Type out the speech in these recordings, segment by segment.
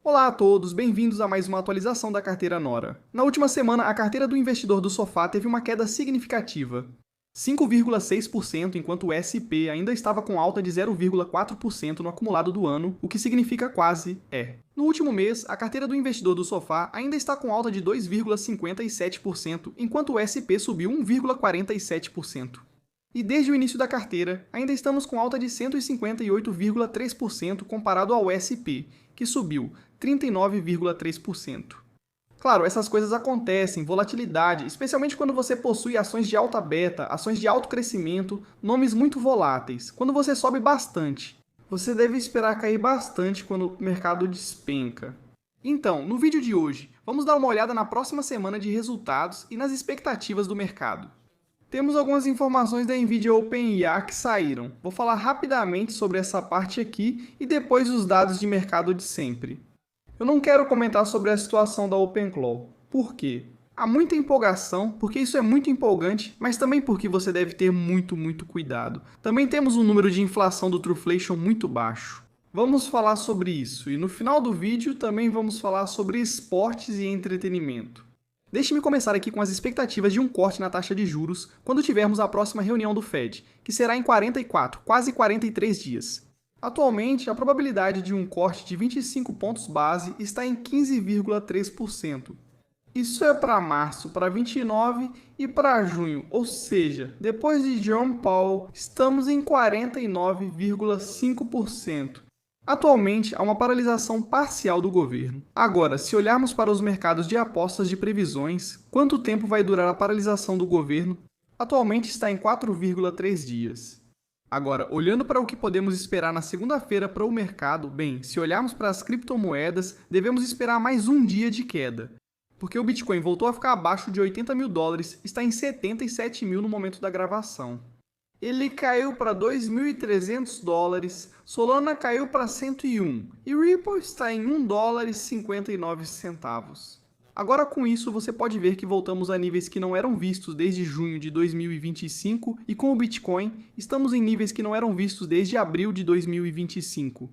Olá a todos, bem-vindos a mais uma atualização da carteira Nora. Na última semana, a carteira do investidor do sofá teve uma queda significativa, 5,6%, enquanto o S&P ainda estava com alta de 0,4% no acumulado do ano, o que significa quase é. No último mês, a carteira do investidor do sofá ainda está com alta de 2,57%, enquanto o S&P subiu 1,47%. E desde o início da carteira, ainda estamos com alta de 158,3% comparado ao S&P, que subiu 39,3%. Claro, essas coisas acontecem, volatilidade, especialmente quando você possui ações de alta beta, ações de alto crescimento, nomes muito voláteis. Quando você sobe bastante, você deve esperar cair bastante quando o mercado despenca. Então, no vídeo de hoje, vamos dar uma olhada na próxima semana de resultados e nas expectativas do mercado. Temos algumas informações da NVIDIA OpenAI que saíram. Vou falar rapidamente sobre essa parte aqui e depois os dados de mercado de sempre. Eu não quero comentar sobre a situação da OpenClaw. Por quê? Há muita empolgação, porque isso é muito empolgante, mas também porque você deve ter muito cuidado. Também temos um número de inflação do Truflation muito baixo. Vamos falar sobre isso, e no final do vídeo também vamos falar sobre esportes e entretenimento. Deixe-me começar aqui com as expectativas de um corte na taxa de juros quando tivermos a próxima reunião do Fed, que será em 44, quase 43 dias. Atualmente, a probabilidade de um corte de 25 pontos base está em 15,3%. Isso é para março, para 29 e para junho, ou seja, depois de Jerome Powell, estamos em 49,5%. Atualmente, há uma paralisação parcial do governo. Agora, se olharmos para os mercados de apostas de previsões, quanto tempo vai durar a paralisação do governo? Atualmente está em 4,3 dias. Agora, olhando para o que podemos esperar na segunda-feira para o mercado, bem, se olharmos para as criptomoedas, devemos esperar mais um dia de queda, porque o Bitcoin voltou a ficar abaixo de 80 mil dólares, está em 77 mil no momento da gravação. Ele caiu para 2.300 dólares, Solana caiu para 101 e Ripple está em 1 dólar e 59 centavos. Agora com isso você pode ver que voltamos a níveis que não eram vistos desde junho de 2025 e com o Bitcoin estamos em níveis que não eram vistos desde abril de 2025.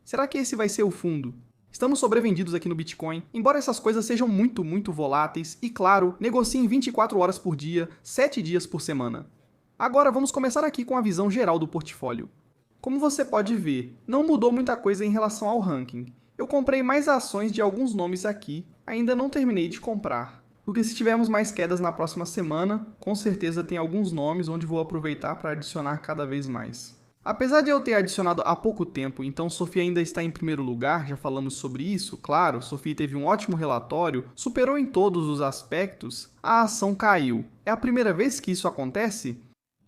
Será que esse vai ser o fundo? Estamos sobrevendidos aqui no Bitcoin, embora essas coisas sejam muito voláteis e, claro, negociem 24 horas por dia, 7 dias por semana. Agora vamos começar aqui com a visão geral do portfólio. Como você pode ver, não mudou muita coisa em relação ao ranking. Eu comprei mais ações de alguns nomes aqui, ainda não terminei de comprar. Porque se tivermos mais quedas na próxima semana, com certeza tem alguns nomes onde vou aproveitar para adicionar cada vez mais. Apesar de eu ter adicionado há pouco tempo, então Sophie ainda está em primeiro lugar, já falamos sobre isso, claro, Sophie teve um ótimo relatório, superou em todos os aspectos, a ação caiu. É a primeira vez que isso acontece?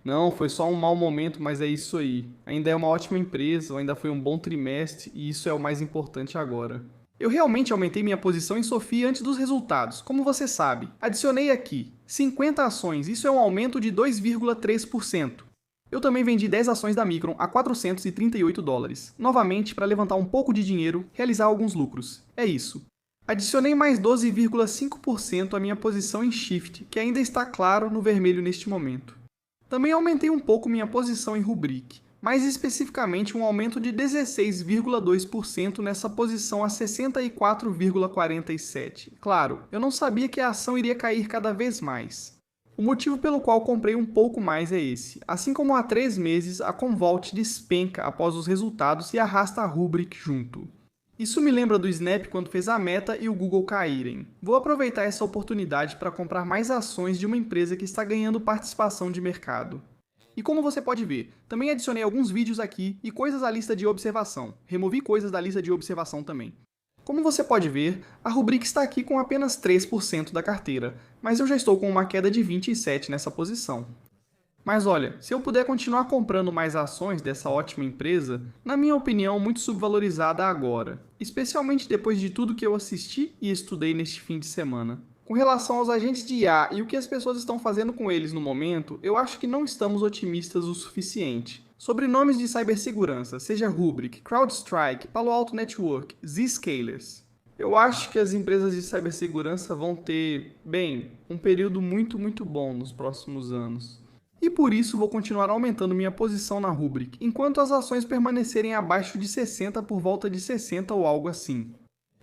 Não, foi só um mau momento, mas é isso aí. Ainda é uma ótima empresa, ainda foi um bom trimestre e isso é o mais importante agora. Eu realmente aumentei minha posição em Sophie antes dos resultados, como você sabe. Adicionei aqui 50 ações, isso é um aumento de 2,3%. Eu também vendi 10 ações da Micron a 438 dólares, novamente para levantar um pouco de dinheiro, realizar alguns lucros. É isso. Adicionei mais 12,5% à minha posição em Shift, que ainda está claro no vermelho neste momento. Também aumentei um pouco minha posição em Rubrik, mais especificamente um aumento de 16,2% nessa posição a 64,47. Claro, eu não sabia que a ação iria cair cada vez mais. O motivo pelo qual comprei um pouco mais é esse. Assim como há 3 meses, a Commvault despenca após os resultados e arrasta a Rubrik junto. Isso me lembra do Snap quando fez a Meta e o Google caírem. Vou aproveitar essa oportunidade para comprar mais ações de uma empresa que está ganhando participação de mercado. E como você pode ver, também adicionei alguns vídeos aqui e coisas à lista de observação. Removi coisas da lista de observação também. Como você pode ver, a Rubrik está aqui com apenas 3% da carteira, mas eu já estou com uma queda de 27% nessa posição. Mas olha, se eu puder continuar comprando mais ações dessa ótima empresa, na minha opinião, muito subvalorizada agora, especialmente depois de tudo que eu assisti e estudei neste fim de semana. Com relação aos agentes de IA e o que as pessoas estão fazendo com eles no momento, eu acho que não estamos otimistas o suficiente. Sobre nomes de cibersegurança, seja Rubrik, CrowdStrike, Palo Alto Network, Zscalers. Eu acho que as empresas de cibersegurança vão ter, bem, um período muito bom nos próximos anos. E por isso vou continuar aumentando minha posição na Rubrik, enquanto as ações permanecerem abaixo de 60 por volta de 60 ou algo assim.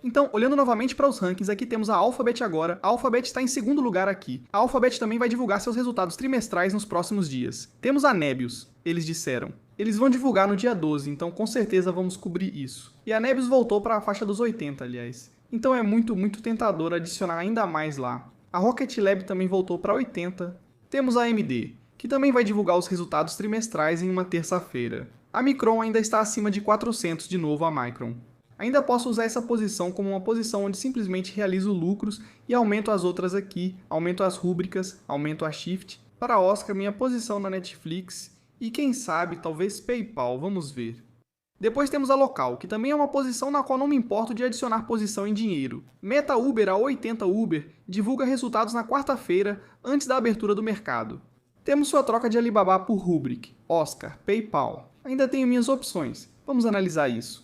Então, olhando novamente para os rankings, aqui temos a Alphabet agora. A Alphabet está em segundo lugar aqui. A Alphabet também vai divulgar seus resultados trimestrais nos próximos dias. Temos a Nebius, eles disseram. Eles vão divulgar no dia 12, então com certeza vamos cobrir isso. E a Nebius voltou para a faixa dos 80, aliás. Então é muito tentador adicionar ainda mais lá. A Rocket Lab também voltou para 80. Temos a AMD, que também vai divulgar os resultados trimestrais em uma terça-feira. A Micron ainda está acima de 400 de novo a Micron. Ainda posso usar essa posição como uma posição onde simplesmente realizo lucros e aumento as outras aqui, aumento as rúbricas, aumento a Shift. Para Oscar, minha posição na Netflix e quem sabe, talvez PayPal, vamos ver. Depois temos a Local, que também é uma posição na qual não me importo de adicionar posição em dinheiro. Meta Uber a 80 Uber divulga resultados na quarta-feira, antes da abertura do mercado. Temos sua troca de Alibaba por Rubrik, Oscar, PayPal. Ainda tenho minhas opções, vamos analisar isso.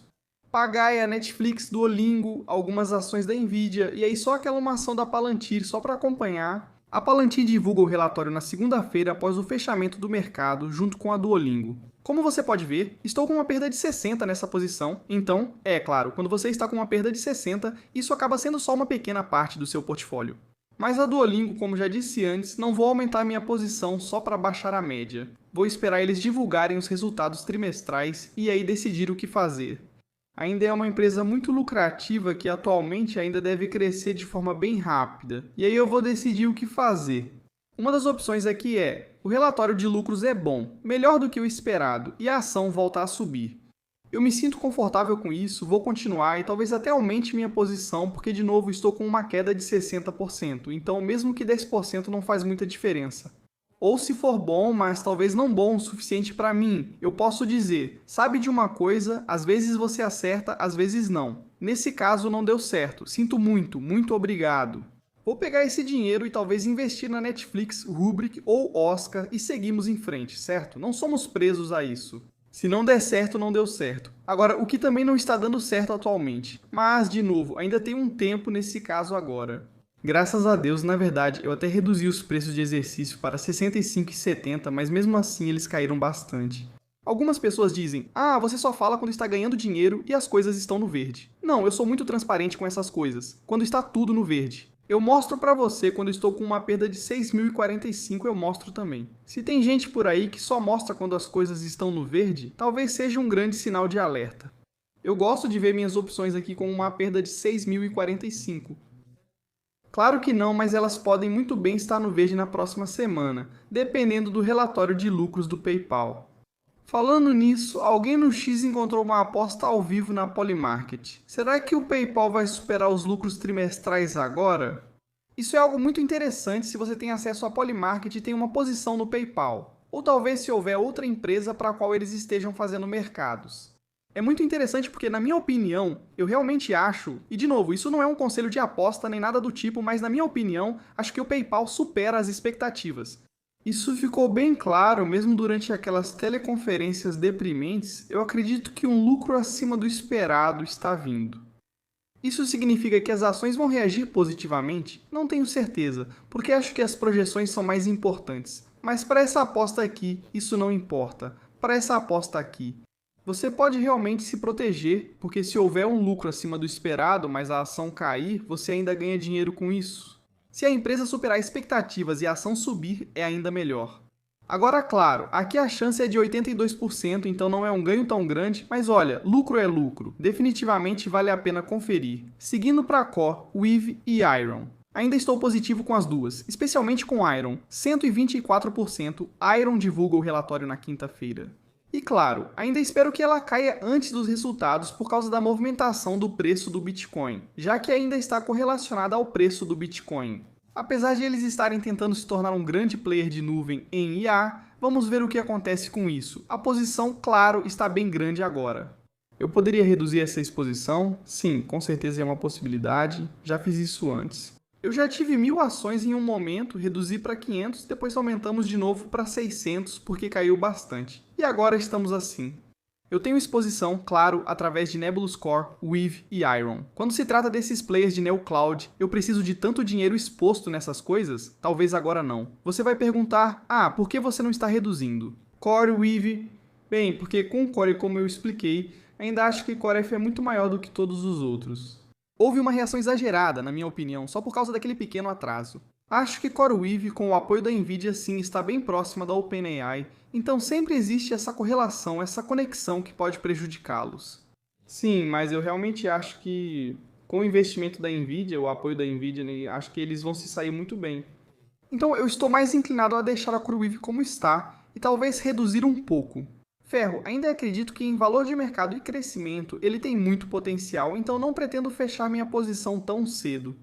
Pagaia, Netflix, Duolingo, algumas ações da Nvidia, e aí só aquela uma ação da Palantir, só para acompanhar. A Palantir divulga o relatório na segunda-feira após o fechamento do mercado, junto com a Duolingo. Como você pode ver, estou com uma perda de 60 nessa posição, então, é claro, quando você está com uma perda de 60, isso acaba sendo só uma pequena parte do seu portfólio. Mas a Duolingo, como já disse antes, não vou aumentar minha posição só para baixar a média. Vou esperar eles divulgarem os resultados trimestrais e aí decidir o que fazer. Ainda é uma empresa muito lucrativa que atualmente ainda deve crescer de forma bem rápida. E aí eu vou decidir o que fazer. Uma das opções aqui é, o relatório de lucros é bom, melhor do que o esperado, e a ação volta a subir. Eu me sinto confortável com isso, vou continuar e talvez até aumente minha posição, porque de novo estou com uma queda de 60%, então mesmo que 10% não faz muita diferença. Ou se for bom, mas talvez não bom o suficiente para mim, eu posso dizer, sabe de uma coisa, às vezes você acerta, às vezes não. Nesse caso não deu certo, sinto muito obrigado. Vou pegar esse dinheiro e talvez investir na Netflix, Rubrik ou Oscar e seguimos em frente, certo? Não somos presos a isso. Se não der certo, não deu certo. Agora, o que também não está dando certo atualmente. Mas, de novo, ainda tem um tempo nesse caso agora. Graças a Deus, na verdade, eu até reduzi os preços de exercício para R$ 65,70, mas mesmo assim eles caíram bastante. Algumas pessoas dizem, você só fala quando está ganhando dinheiro e as coisas estão no verde. Não, eu sou muito transparente com essas coisas, quando está tudo no verde. Eu mostro para você quando estou com uma perda de 6.045, eu mostro também. Se tem gente por aí que só mostra quando as coisas estão no verde, talvez seja um grande sinal de alerta. Eu gosto de ver minhas opções aqui com uma perda de 6.045. Claro que não, mas elas podem muito bem estar no verde na próxima semana, dependendo do relatório de lucros do PayPal. Falando nisso, alguém no X encontrou uma aposta ao vivo na Polymarket. Será que o PayPal vai superar os lucros trimestrais agora? Isso é algo muito interessante se você tem acesso à Polymarket e tem uma posição no PayPal. Ou talvez se houver outra empresa para a qual eles estejam fazendo mercados. É muito interessante porque, na minha opinião, eu realmente acho, e de novo, isso não é um conselho de aposta nem nada do tipo, mas na minha opinião, acho que o PayPal supera as expectativas. Isso ficou bem claro mesmo durante aquelas teleconferências deprimentes, eu acredito que um lucro acima do esperado está vindo. Isso significa que as ações vão reagir positivamente? Não tenho certeza, porque acho que as projeções são mais importantes. Mas para essa aposta aqui, isso não importa. Para essa aposta aqui, você pode realmente se proteger, porque se houver um lucro acima do esperado, mas a ação cair, você ainda ganha dinheiro com isso. Se a empresa superar expectativas e a ação subir, é ainda melhor. Agora, claro, aqui a chance é de 82%, então não é um ganho tão grande, mas olha, lucro é lucro. Definitivamente vale a pena conferir. Seguindo para Core, Weave e Iron. Ainda estou positivo com as duas, especialmente com Iron. 124%, Iron divulga o relatório na quinta-feira. E claro, ainda espero que ela caia antes dos resultados por causa da movimentação do preço do Bitcoin, já que ainda está correlacionada ao preço do Bitcoin. Apesar de eles estarem tentando se tornar um grande player de nuvem em IA, vamos ver o que acontece com isso. A posição, claro, está bem grande agora. Eu poderia reduzir essa exposição? Sim, com certeza é uma possibilidade, já fiz isso antes. Eu já tive 1.000 ações em um momento, reduzi para 500, depois aumentamos de novo para 600 porque caiu bastante. E agora estamos assim. Eu tenho exposição, claro, através de Nebulous Core, Weave e Iron. Quando se trata desses players de NeoCloud, eu preciso de tanto dinheiro exposto nessas coisas? Talvez agora não. Você vai perguntar, por que você não está reduzindo? Core, Weave... Bem, porque com o Core, como eu expliquei, ainda acho que Core F é muito maior do que todos os outros. Houve uma reação exagerada, na minha opinião, só por causa daquele pequeno atraso. Acho que CoreWeave, com o apoio da Nvidia, sim, está bem próxima da OpenAI, então sempre existe essa correlação, essa conexão que pode prejudicá-los. Sim, mas eu realmente acho que com o investimento da Nvidia, o apoio da Nvidia, né, acho que eles vão se sair muito bem. Então eu estou mais inclinado a deixar a CoreWeave como está e talvez reduzir um pouco. Ferro, ainda acredito que em valor de mercado e crescimento ele tem muito potencial, então não pretendo fechar minha posição tão cedo.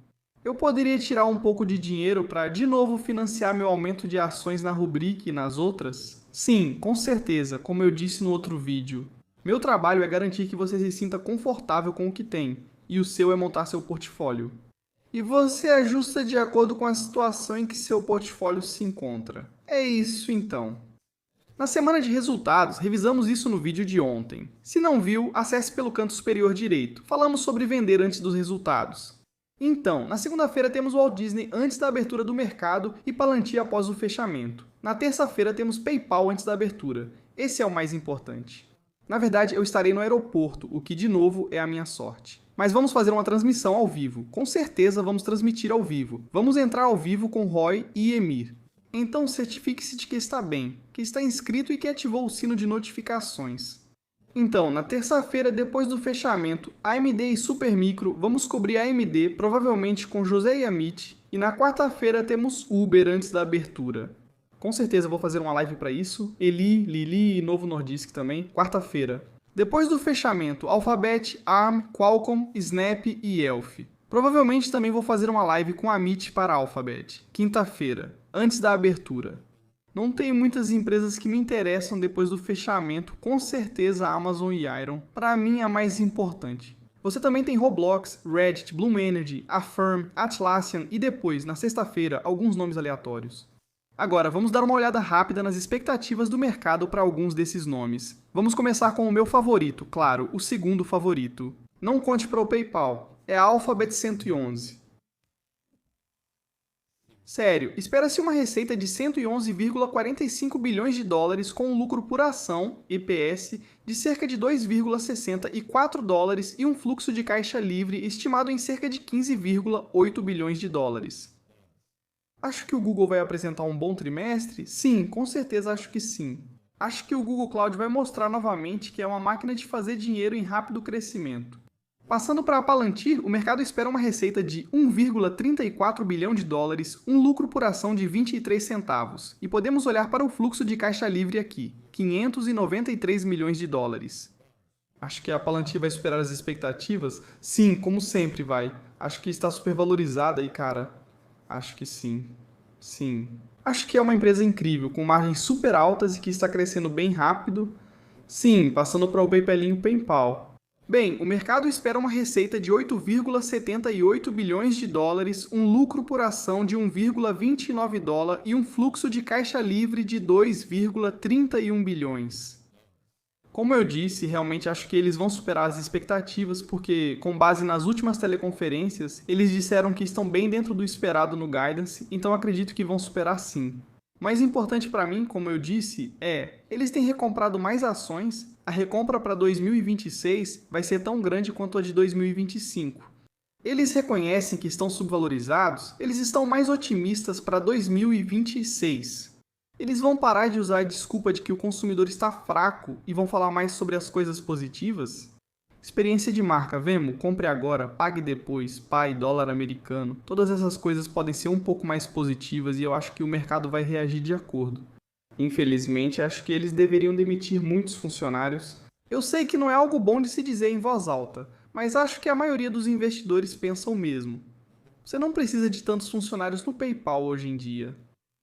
Eu poderia tirar um pouco de dinheiro para de novo financiar meu aumento de ações na Rubrik e nas outras? Sim, com certeza, como eu disse no outro vídeo. Meu trabalho é garantir que você se sinta confortável com o que tem, e o seu é montar seu portfólio. E você ajusta de acordo com a situação em que seu portfólio se encontra. É isso então. Na semana de resultados, revisamos isso no vídeo de ontem. Se não viu, acesse pelo canto superior direito. Falamos sobre vender antes dos resultados. Então, na segunda-feira temos Walt Disney antes da abertura do mercado e Palantir após o fechamento. Na terça-feira temos PayPal antes da abertura. Esse é o mais importante. Na verdade, eu estarei no aeroporto, o que de novo é a minha sorte. Mas vamos fazer uma transmissão ao vivo. Com certeza vamos transmitir ao vivo. Vamos entrar ao vivo com Roy e Emir. Então certifique-se de que está bem, que está inscrito e que ativou o sino de notificações. Então, na terça-feira, depois do fechamento, AMD e Supermicro, vamos cobrir a AMD, provavelmente com José Yamit, e na quarta-feira temos Uber antes da abertura. Com certeza vou fazer uma live para isso, Eli, Lili e Novo Nordisk também, quarta-feira. Depois do fechamento, Alphabet, ARM, Qualcomm, Snap e Elf. Provavelmente também vou fazer uma live com a Amit para a Alphabet, quinta-feira, antes da abertura. Não tem muitas empresas que me interessam depois do fechamento, com certeza a Amazon e Iron, para mim a mais importante. Você também tem Roblox, Reddit, Bloom Energy, Affirm, Atlassian e depois, na sexta-feira, alguns nomes aleatórios. Agora, vamos dar uma olhada rápida nas expectativas do mercado para alguns desses nomes. Vamos começar com o meu favorito, claro, o segundo favorito. Não conte para o PayPal, é a Alphabet 111. Sério, espera-se uma receita de 111,45 bilhões de dólares com um lucro por ação, EPS, de cerca de 2,64 dólares e um fluxo de caixa livre estimado em cerca de 15,8 bilhões de dólares. Acho que o Google vai apresentar um bom trimestre? Sim, com certeza acho que sim. Acho que o Google Cloud vai mostrar novamente que é uma máquina de fazer dinheiro em rápido crescimento. Passando para a Palantir, o mercado espera uma receita de 1,34 bilhão de dólares, um lucro por ação de 23 centavos. E podemos olhar para o fluxo de caixa livre aqui, 593 milhões de dólares. Acho que a Palantir vai superar as expectativas? Sim, como sempre vai. Acho que está supervalorizada e, cara, acho que sim. Sim. Acho que é uma empresa incrível, com margens super altas e que está crescendo bem rápido. Sim, passando para o PayPalinho PayPal. Bem, o mercado espera uma receita de 8,78 bilhões de dólares, um lucro por ação de 1,29 dólar e um fluxo de caixa livre de 2,31 bilhões. Como eu disse, realmente acho que eles vão superar as expectativas porque, com base nas últimas teleconferências, eles disseram que estão bem dentro do esperado no guidance, então acredito que vão superar sim. O mais importante para mim, como eu disse, eles têm recomprado mais ações, a recompra para 2026 vai ser tão grande quanto a de 2025. Eles reconhecem que estão subvalorizados, eles estão mais otimistas para 2026. Eles vão parar de usar a desculpa de que o consumidor está fraco e vão falar mais sobre as coisas positivas? Experiência de marca, Vemo, compre agora, pague depois, pai, dólar americano. Todas essas coisas podem ser um pouco mais positivas e eu acho que o mercado vai reagir de acordo. Infelizmente, acho que eles deveriam demitir muitos funcionários. Eu sei que não é algo bom de se dizer em voz alta, mas acho que a maioria dos investidores pensa o mesmo. Você não precisa de tantos funcionários no PayPal hoje em dia.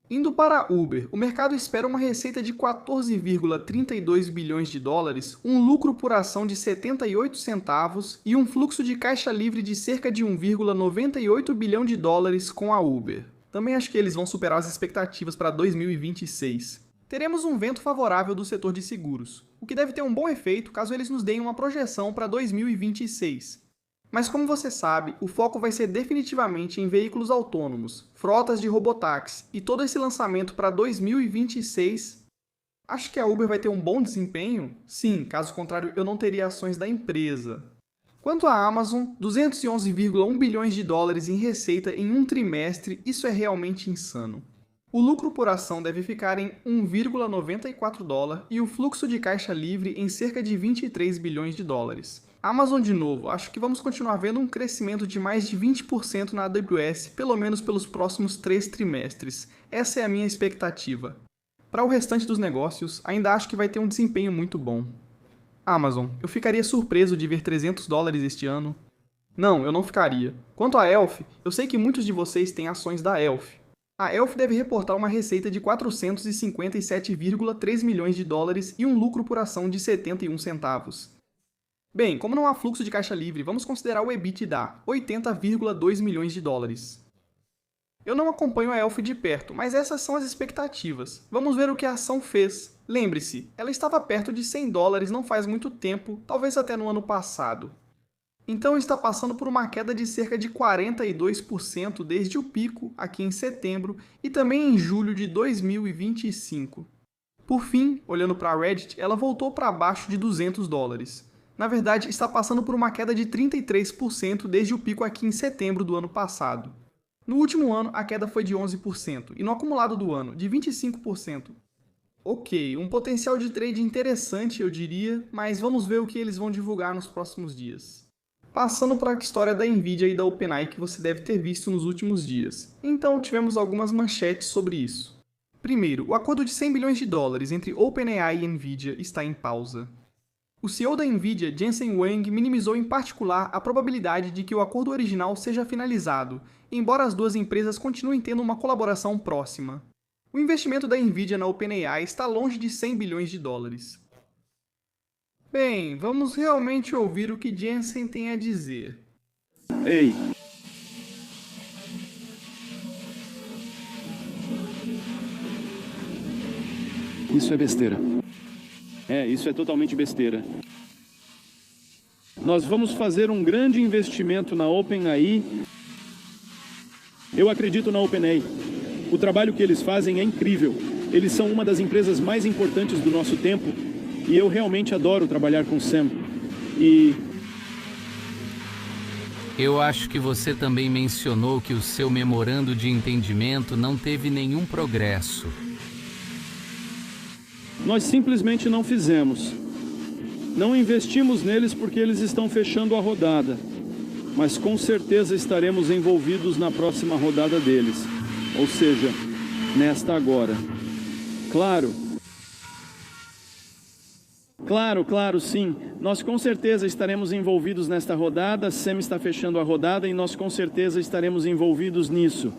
Indo para a Uber, o mercado espera uma receita de 14,32 bilhões de dólares, um lucro por ação de 78 centavos e um fluxo de caixa livre de cerca de 1,98 bilhão de dólares com a Uber. Também acho que eles vão superar as expectativas para 2026. Teremos um vento favorável do setor de seguros, o que deve ter um bom efeito caso eles nos deem uma projeção para 2026. Mas como você sabe, o foco vai ser definitivamente em veículos autônomos, frotas de robotáxi e todo esse lançamento para 2026. Acho que a Uber vai ter um bom desempenho? Sim, caso contrário eu não teria ações da empresa. Quanto à Amazon, 211,1 bilhões de dólares em receita em um trimestre, isso é realmente insano. O lucro por ação deve ficar em 1,94 dólar e o fluxo de caixa livre em cerca de 23 bilhões de dólares. Amazon de novo, acho que vamos continuar vendo um crescimento de mais de 20% na AWS, pelo menos pelos próximos 3 trimestres. Essa é a minha expectativa. Para o restante dos negócios, ainda acho que vai ter um desempenho muito bom. Amazon, eu ficaria surpreso de ver 300 dólares este ano. Não, eu não ficaria. Quanto à Elf, eu sei que muitos de vocês têm ações da Elf. A Elf deve reportar uma receita de 457,3 milhões de dólares e um lucro por ação de 71 centavos. Bem, como não há fluxo de caixa livre, vamos considerar o EBITDA, 80,2 milhões de dólares. Eu não acompanho a Elf de perto, mas essas são as expectativas. Vamos ver o que a ação fez. Lembre-se, ela estava perto de 100 dólares não faz muito tempo, talvez até no ano passado. Então está passando por uma queda de cerca de 42% desde o pico, aqui em setembro, e também em julho de 2025. Por fim, olhando para a Reddit, ela voltou para baixo de 200 dólares. Na verdade, está passando por uma queda de 33% desde o pico aqui em setembro do ano passado. No último ano, a queda foi de 11%, e no acumulado do ano, de 25%. Ok, um potencial de trade interessante, eu diria, mas vamos ver o que eles vão divulgar nos próximos dias. Passando para a história da Nvidia e da OpenAI que você deve ter visto nos últimos dias. Então, tivemos algumas manchetes sobre isso. Primeiro, o acordo de 100 bilhões de dólares entre OpenAI e Nvidia está em pausa. O CEO da Nvidia, Jensen Huang, minimizou em particular a probabilidade de que o acordo original seja finalizado, embora as duas empresas continuem tendo uma colaboração próxima. O investimento da Nvidia na OpenAI está longe de 100 bilhões de dólares. Bem, vamos realmente ouvir o que Jensen tem a dizer. Ei. Isso é besteira. Isso é totalmente besteira. Nós vamos fazer um grande investimento na OpenAI. Eu acredito na OpenAI. O trabalho que eles fazem é incrível. Eles são uma das empresas mais importantes do nosso tempo e eu realmente adoro trabalhar com Sam. Eu acho que você também mencionou que o seu memorando de entendimento não teve nenhum progresso. Nós simplesmente não fizemos. Não investimos neles porque eles estão fechando a rodada. Mas com certeza estaremos envolvidos na próxima rodada deles. Ou seja, nesta agora. Claro, sim. Nós com certeza estaremos envolvidos nesta rodada. Sam está fechando a rodada e nós com certeza estaremos envolvidos nisso.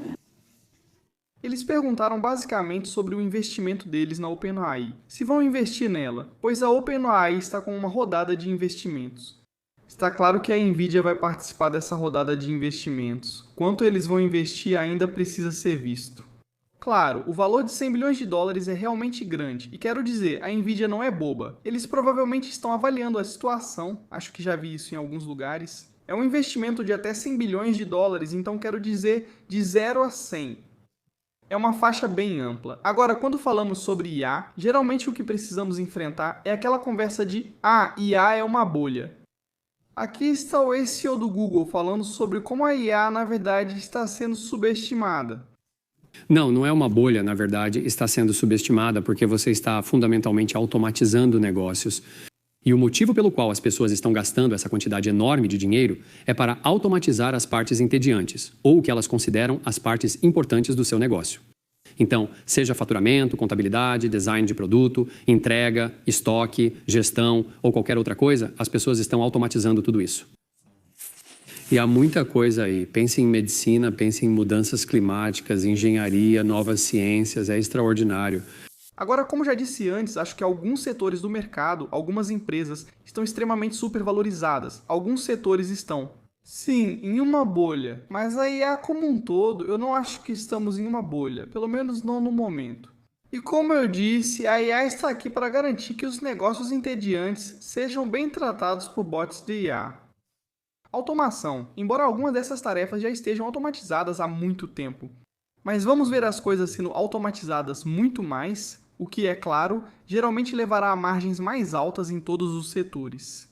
Eles perguntaram basicamente sobre o investimento deles na OpenAI, se vão investir nela, pois a OpenAI está com uma rodada de investimentos. Está claro que a Nvidia vai participar dessa rodada de investimentos. Quanto eles vão investir ainda precisa ser visto. Claro, o valor de 100 bilhões de dólares é realmente grande, e quero dizer, a Nvidia não é boba. Eles provavelmente estão avaliando a situação, acho que já vi isso em alguns lugares. É um investimento de até 100 bilhões de dólares, então quero dizer de 0 a 100. É uma faixa bem ampla. Agora, quando falamos sobre IA, geralmente o que precisamos enfrentar é aquela conversa de IA é uma bolha. Aqui está o ex-CEO do Google falando sobre como a IA, na verdade, está sendo subestimada. Não é uma bolha, na verdade, está sendo subestimada porque você está fundamentalmente automatizando negócios. E o motivo pelo qual as pessoas estão gastando essa quantidade enorme de dinheiro é para automatizar as partes entediantes, ou o que elas consideram as partes importantes do seu negócio. Então, seja faturamento, contabilidade, design de produto, entrega, estoque, gestão ou qualquer outra coisa, as pessoas estão automatizando tudo isso. E há muita coisa aí. Pense em medicina, pense em mudanças climáticas, engenharia, novas ciências, é extraordinário. Agora, como já disse antes, acho que alguns setores do mercado, algumas empresas, estão extremamente supervalorizadas. Alguns setores estão, sim, em uma bolha. Mas a IA como um todo, eu não acho que estamos em uma bolha. Pelo menos não no momento. E como eu disse, a IA está aqui para garantir que os negócios entediantes sejam bem tratados por bots de IA. Automação. Embora algumas dessas tarefas já estejam automatizadas há muito tempo. Mas vamos ver as coisas sendo automatizadas muito mais, o que, é claro, geralmente levará a margens mais altas em todos os setores.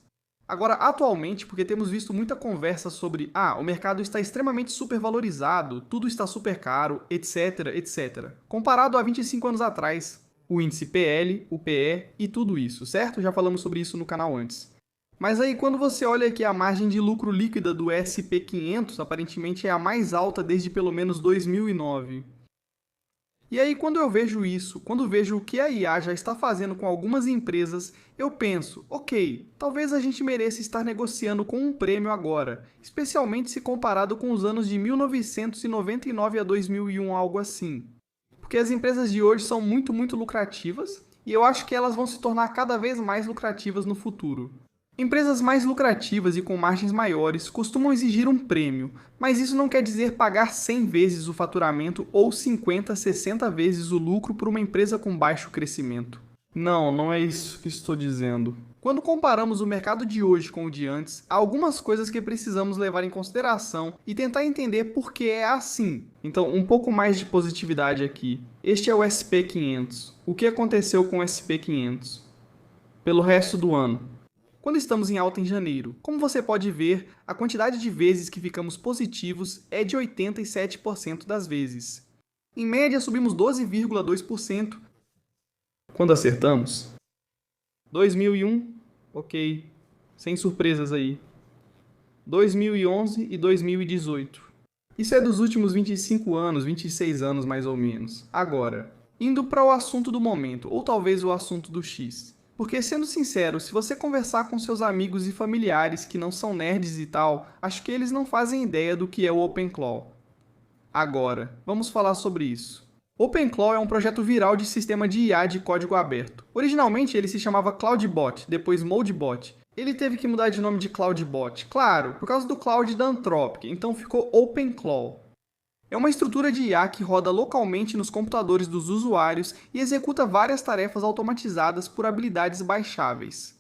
Agora, atualmente, porque temos visto muita conversa sobre o mercado está extremamente supervalorizado, tudo está super caro, etc, etc. Comparado a 25 anos atrás, o índice PL, o PE e tudo isso, certo? Já falamos sobre isso no canal antes. Mas aí quando você olha aqui a margem de lucro líquida do SP500, aparentemente é a mais alta desde pelo menos 2009. E aí quando eu vejo isso, quando vejo o que a IA já está fazendo com algumas empresas, eu penso, ok, talvez a gente mereça estar negociando com um prêmio agora, especialmente se comparado com os anos de 1999 a 2001, algo assim. Porque as empresas de hoje são muito lucrativas, e eu acho que elas vão se tornar cada vez mais lucrativas no futuro. Empresas mais lucrativas e com margens maiores costumam exigir um prêmio, mas isso não quer dizer pagar 100 vezes o faturamento ou 50, 60 vezes o lucro por uma empresa com baixo crescimento. Não é isso que estou dizendo. Quando comparamos o mercado de hoje com o de antes, há algumas coisas que precisamos levar em consideração e tentar entender por que é assim. Então, um pouco mais de positividade aqui. Este é o SP500. O que aconteceu com o SP500? Pelo resto do ano. Quando estamos em alta em janeiro, como você pode ver, a quantidade de vezes que ficamos positivos é de 87% das vezes. Em média, subimos 12,2%. Quando acertamos? 2001, ok, sem surpresas aí. 2011 e 2018. Isso é dos últimos 25 anos, 26 anos mais ou menos. Agora, indo para o assunto do momento, ou talvez o assunto do X. Porque, sendo sincero, se você conversar com seus amigos e familiares que não são nerds e tal, acho que eles não fazem ideia do que é o OpenClaw. Agora, vamos falar sobre isso. OpenClaw é um projeto viral de sistema de IA de código aberto. Originalmente ele se chamava CloudBot, depois ModeBot. Ele teve que mudar de nome de CloudBot, claro, por causa do Cloud da Anthropic, então ficou OpenClaw. É uma estrutura de IA que roda localmente nos computadores dos usuários e executa várias tarefas automatizadas por habilidades baixáveis.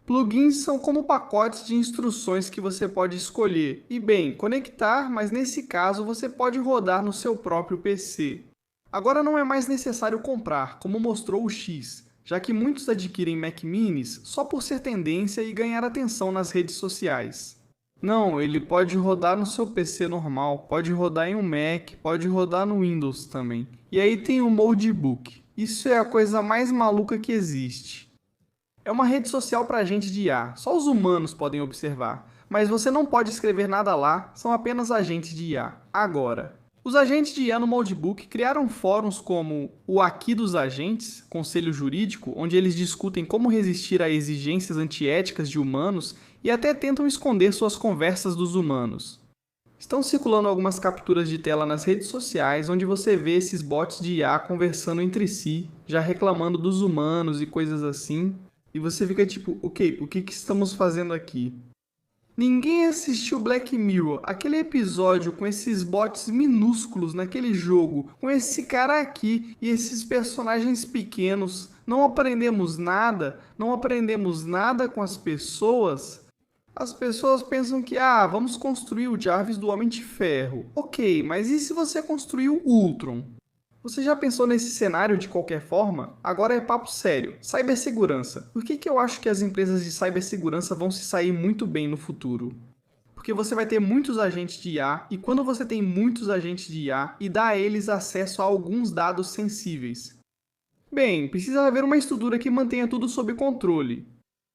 Plugins são como pacotes de instruções que você pode escolher e, bem, conectar, mas nesse caso você pode rodar no seu próprio PC. Agora não é mais necessário comprar, como mostrou o X, já que muitos adquirem Mac Minis só por ser tendência e ganhar atenção nas redes sociais. Não, ele pode rodar no seu PC normal, pode rodar em um Mac, pode rodar no Windows também. E aí tem o ModeBook. Isso é a coisa mais maluca que existe. É uma rede social para agentes de IA, só os humanos podem observar. Mas você não pode escrever nada lá, são apenas agentes de IA. Agora, os agentes de IA no ModeBook criaram fóruns como o Aqui dos Agentes, conselho jurídico, onde eles discutem como resistir a exigências antiéticas de humanos e até tentam esconder suas conversas dos humanos. Estão circulando algumas capturas de tela nas redes sociais onde você vê esses bots de IA conversando entre si, já reclamando dos humanos e coisas assim, e você fica tipo, ok, o que estamos fazendo aqui? Ninguém assistiu Black Mirror, aquele episódio com esses bots minúsculos naquele jogo, com esse cara aqui e esses personagens pequenos. Não aprendemos nada com as pessoas. As pessoas pensam que, vamos construir o Jarvis do Homem de Ferro. Ok, mas e se você construir o Ultron? Você já pensou nesse cenário de qualquer forma? Agora é papo sério. Cibersegurança. Por que eu acho que as empresas de cibersegurança vão se sair muito bem no futuro? Porque você vai ter muitos agentes de IA, e quando você tem muitos agentes de IA, e dá a eles acesso a alguns dados sensíveis. Bem, precisa haver uma estrutura que mantenha tudo sob controle.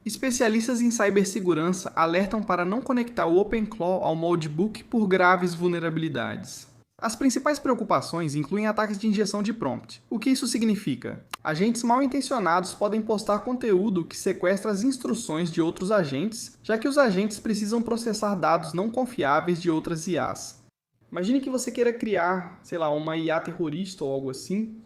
Especialistas em cibersegurança alertam para não conectar o OpenClaw ao ModeBook por graves vulnerabilidades. As principais preocupações incluem ataques de injeção de prompt. O que isso significa? Agentes mal intencionados podem postar conteúdo que sequestra as instruções de outros agentes, já que os agentes precisam processar dados não confiáveis de outras IAs. Imagine que você queira criar, uma IA terrorista ou algo assim.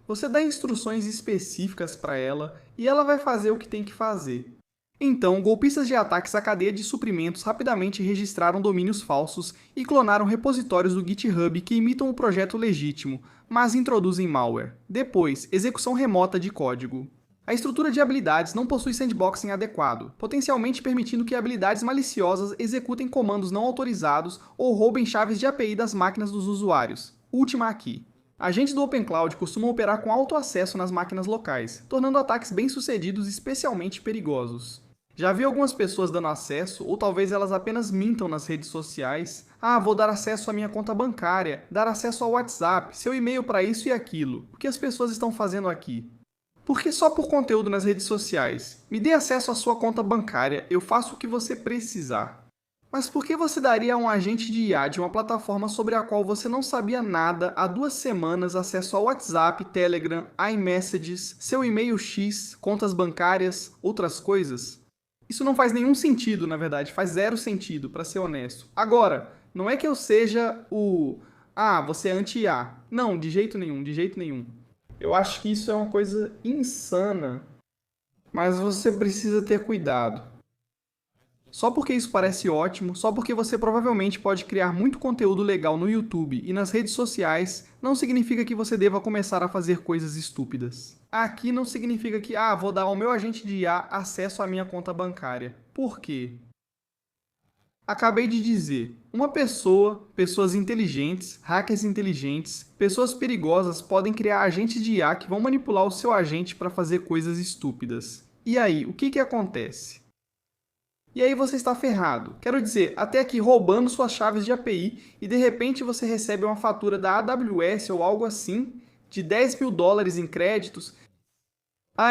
Você dá instruções específicas para ela e ela vai fazer o que tem que fazer. Então, golpistas de ataques à cadeia de suprimentos rapidamente registraram domínios falsos e clonaram repositórios do GitHub que imitam o projeto legítimo, mas introduzem malware. Depois, execução remota de código. A estrutura de habilidades não possui sandboxing adequado, potencialmente permitindo que habilidades maliciosas executem comandos não autorizados ou roubem chaves de API das máquinas dos usuários. Última aqui. Agentes do OpenCloud costumam operar com alto acesso nas máquinas locais, tornando ataques bem-sucedidos especialmente perigosos. Já vi algumas pessoas dando acesso, ou talvez elas apenas mintam nas redes sociais. Ah, vou dar acesso à minha conta bancária, dar acesso ao WhatsApp, seu e-mail para isso e aquilo. O que as pessoas estão fazendo aqui? Porque só por conteúdo nas redes sociais, me dê acesso à sua conta bancária, eu faço o que você precisar. Mas por que você daria a um agente de IA de uma plataforma sobre a qual você não sabia nada há 2 semanas acesso ao WhatsApp, Telegram, iMessages, seu e-mail X, contas bancárias, outras coisas? Isso não faz nenhum sentido, na verdade, faz 0 sentido, para ser honesto. Agora, não é que eu seja você é anti-IA. Não, de jeito nenhum, de jeito nenhum. Eu acho que isso é uma coisa insana, mas você precisa ter cuidado. Só porque isso parece ótimo, só porque você provavelmente pode criar muito conteúdo legal no YouTube e nas redes sociais, não significa que você deva começar a fazer coisas estúpidas. Aqui não significa que, vou dar ao meu agente de IA acesso à minha conta bancária. Por quê? Acabei de dizer, pessoas inteligentes, hackers inteligentes, pessoas perigosas podem criar agentes de IA que vão manipular o seu agente para fazer coisas estúpidas. E aí, o que acontece? E aí você está ferrado. Quero dizer, até aqui roubando suas chaves de API e de repente você recebe uma fatura da AWS ou algo assim, de $10.000 em créditos.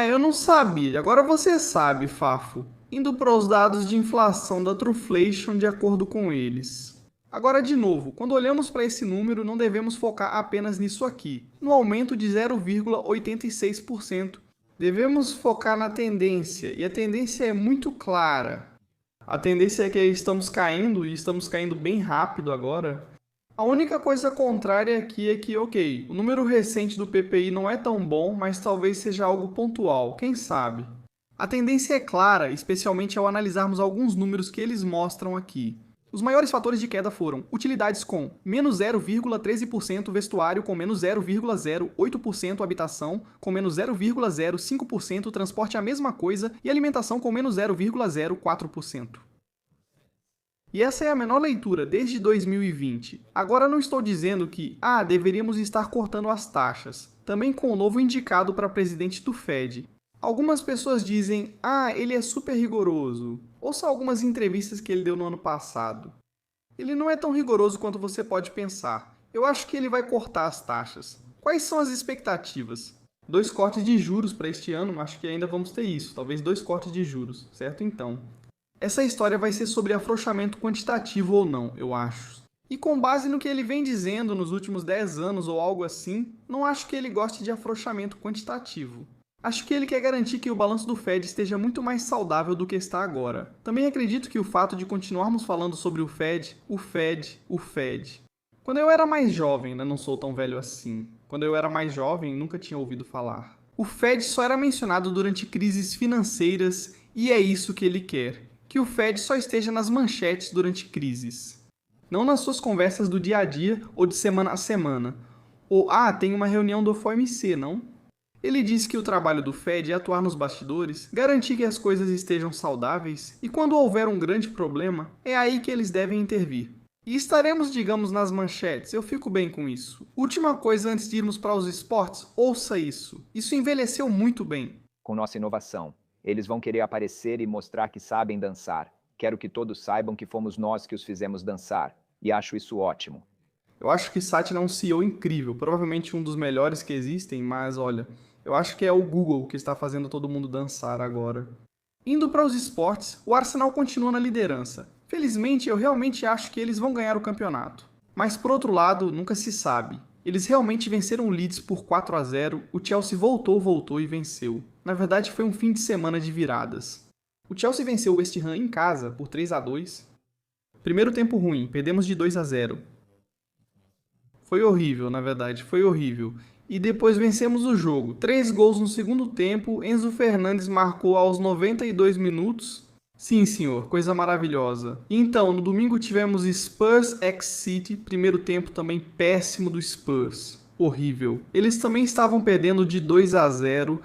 Eu não sabia. Agora você sabe, Fafo. Indo para os dados de inflação da Truflation de acordo com eles. Agora, de novo, quando olhamos para esse número, não devemos focar apenas nisso aqui, no aumento de 0,86%. Devemos focar na tendência, e a tendência é muito clara. A tendência é que estamos caindo, e estamos caindo bem rápido agora. A única coisa contrária aqui é que, o número recente do PPI não é tão bom, mas talvez seja algo pontual, quem sabe? A tendência é clara, especialmente ao analisarmos alguns números que eles mostram aqui. Os maiores fatores de queda foram utilidades com menos 0,13%, vestuário com menos 0,08%, habitação com menos 0,05%, transporte a mesma coisa e alimentação com menos 0,04%. E essa é a menor leitura desde 2020. Agora não estou dizendo que, deveríamos estar cortando as taxas, também com o novo indicado para presidente do Fed. Algumas pessoas dizem, ele é super rigoroso. Ouça algumas entrevistas que ele deu no ano passado. Ele não é tão rigoroso quanto você pode pensar. Eu acho que ele vai cortar as taxas. Quais são as expectativas? 2 cortes de juros para este ano, acho que ainda vamos ter isso. Talvez 2 cortes de juros, certo então? Essa história vai ser sobre afrouxamento quantitativo ou não, eu acho. E com base no que ele vem dizendo nos últimos 10 anos ou algo assim, não acho que ele goste de afrouxamento quantitativo. Acho que ele quer garantir que o balanço do Fed esteja muito mais saudável do que está agora. Também acredito que o fato de continuarmos falando sobre o Fed. Quando eu era mais jovem, não sou tão velho assim. Quando eu era mais jovem, nunca tinha ouvido falar. O Fed só era mencionado durante crises financeiras e é isso que ele quer. Que o Fed só esteja nas manchetes durante crises. Não nas suas conversas do dia a dia ou de semana a semana. Ou, tem uma reunião do FOMC, não? Ele disse que o trabalho do Fed é atuar nos bastidores, garantir que as coisas estejam saudáveis e quando houver um grande problema, é aí que eles devem intervir. E estaremos, digamos, nas manchetes, eu fico bem com isso. Última coisa antes de irmos para os esportes, ouça isso. Isso envelheceu muito bem. Com nossa inovação, eles vão querer aparecer e mostrar que sabem dançar. Quero que todos saibam que fomos nós que os fizemos dançar. E acho isso ótimo. Eu acho que Satya é um CEO incrível, provavelmente um dos melhores que existem, mas olha, eu acho que é o Google que está fazendo todo mundo dançar agora. Indo para os esportes, o Arsenal continua na liderança. Felizmente, eu realmente acho que eles vão ganhar o campeonato. Mas por outro lado, nunca se sabe. Eles realmente venceram o Leeds por 4-0, o Chelsea voltou e venceu. Na verdade, foi um fim de semana de viradas. O Chelsea venceu o West Ham em casa por 3-2. Primeiro tempo ruim, perdemos de 2-0. Foi horrível, na verdade, foi horrível. E depois vencemos o jogo. 3 gols no segundo tempo, Enzo Fernandes marcou aos 92 minutos. Sim, senhor, coisa maravilhosa. Então, no domingo tivemos Spurs x City, primeiro tempo também péssimo do Spurs. Horrível. Eles também estavam perdendo de 2-0.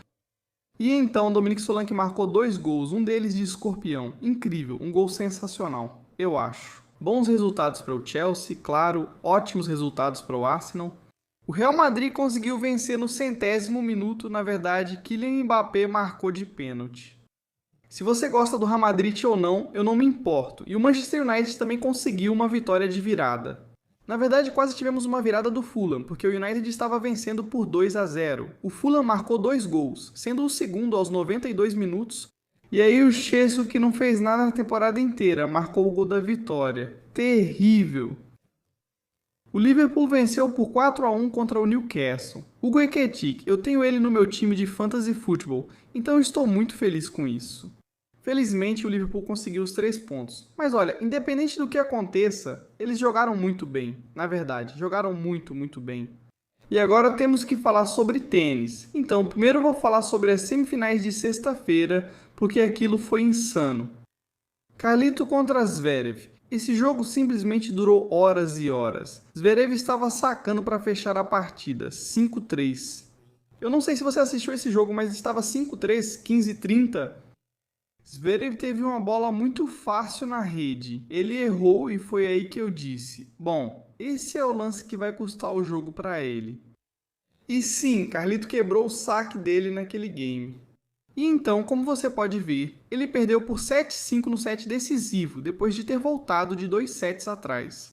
E então, Dominique Solanke marcou 2 gols, um deles de escorpião. Incrível, um gol sensacional, eu acho. Bons resultados para o Chelsea, claro, ótimos resultados para o Arsenal. O Real Madrid conseguiu vencer no 100º minuto, na verdade, Kylian Mbappé marcou de pênalti. Se você gosta do Real Madrid ou não, eu não me importo. E o Manchester United também conseguiu uma vitória de virada. Na verdade, quase tivemos uma virada do Fulham, porque o United estava vencendo por 2-0. O Fulham marcou 2 gols, sendo o segundo aos 92 minutos. E aí o Chelsea, que não fez nada na temporada inteira, marcou o gol da vitória. Terrível! O Liverpool venceu por 4-1 contra o Newcastle. Hugo Ekitike, eu tenho ele no meu time de Fantasy Football, então estou muito feliz com isso. Felizmente o Liverpool conseguiu os 3 pontos. Mas olha, independente do que aconteça, eles jogaram muito bem. Na verdade, jogaram muito, muito bem. E agora temos que falar sobre tênis. Então, primeiro eu vou falar sobre as semifinais de sexta-feira, porque aquilo foi insano. Carlito contra Zverev. Esse jogo simplesmente durou horas e horas. Zverev estava sacando para fechar a partida, 5-3. Eu não sei se você assistiu esse jogo, mas estava 5-3, 15-30. Zverev teve uma bola muito fácil na rede. Ele errou e foi aí que eu disse: bom, esse é o lance que vai custar o jogo para ele. E sim, Carlito quebrou o saque dele naquele game. E então, como você pode ver, ele perdeu por 7-5 no set decisivo, depois de ter voltado de 2 sets atrás.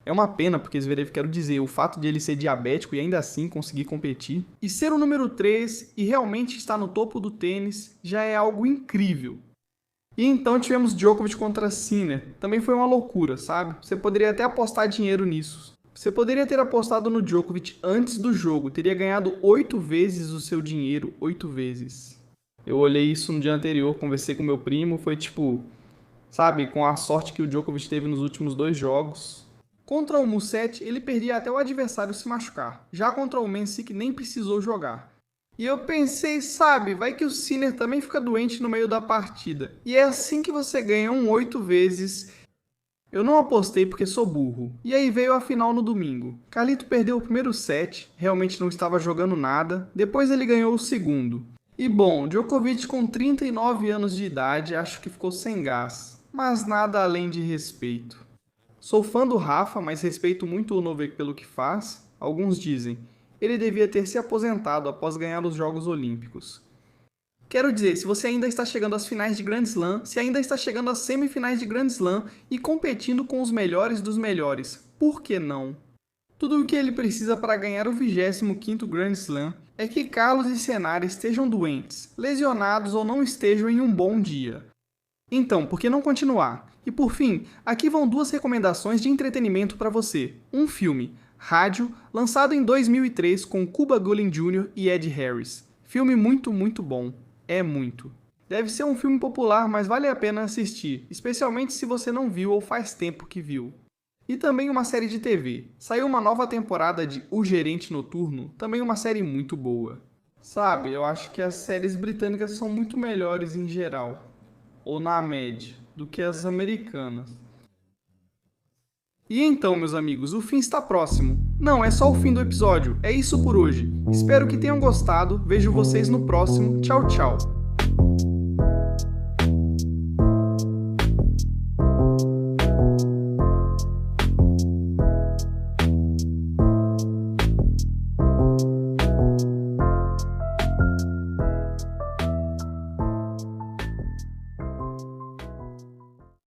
É uma pena, porque Zverev, quero dizer, o fato de ele ser diabético e ainda assim conseguir competir, e ser o número 3 e realmente estar no topo do tênis, já é algo incrível. E então tivemos Djokovic contra Sinner, também foi uma loucura, sabe? Você poderia até apostar dinheiro nisso. Você poderia ter apostado no Djokovic antes do jogo, teria ganhado 8 vezes o seu dinheiro, 8 vezes. Eu olhei isso no dia anterior, conversei com meu primo, foi tipo, sabe, com a sorte que o Djokovic teve nos últimos 2 jogos. Contra o Musetti, ele perdia até o adversário se machucar. Já contra o Mensik nem precisou jogar. E eu pensei, sabe, vai que o Sinner também fica doente no meio da partida. E é assim que você ganha 8 vezes. Eu não apostei porque sou burro. E aí veio a final no domingo. Carlito perdeu o primeiro set, realmente não estava jogando nada. Depois ele ganhou o segundo. E bom, Djokovic com 39 anos de idade, acho que ficou sem gás. Mas nada além de respeito. Sou fã do Rafa, mas respeito muito o Novak pelo que faz. Alguns dizem, ele devia ter se aposentado após ganhar os Jogos Olímpicos. Quero dizer, se você ainda está chegando às finais de Grand Slam, se ainda está chegando às semifinais de Grand Slam e competindo com os melhores dos melhores, por que não? Tudo o que ele precisa para ganhar o 25º Grand Slam é que Carlos e Senna estejam doentes, lesionados ou não estejam em um bom dia. Então, por que não continuar? E por fim, aqui vão 2 recomendações de entretenimento para você. Um filme, Rádio, lançado em 2003 com Cuba Gooding Jr. e Ed Harris. Filme muito, muito bom. É muito. Deve ser um filme popular, mas vale a pena assistir, especialmente se você não viu ou faz tempo que viu. E também uma série de TV. Saiu uma nova temporada de O Gerente Noturno, também uma série muito boa. Sabe, eu acho que as séries britânicas são muito melhores em geral, ou na média, do que as americanas. E então, meus amigos, o fim está próximo. Não, é só o fim do episódio. É isso por hoje. Espero que tenham gostado. Vejo vocês no próximo. Tchau, tchau.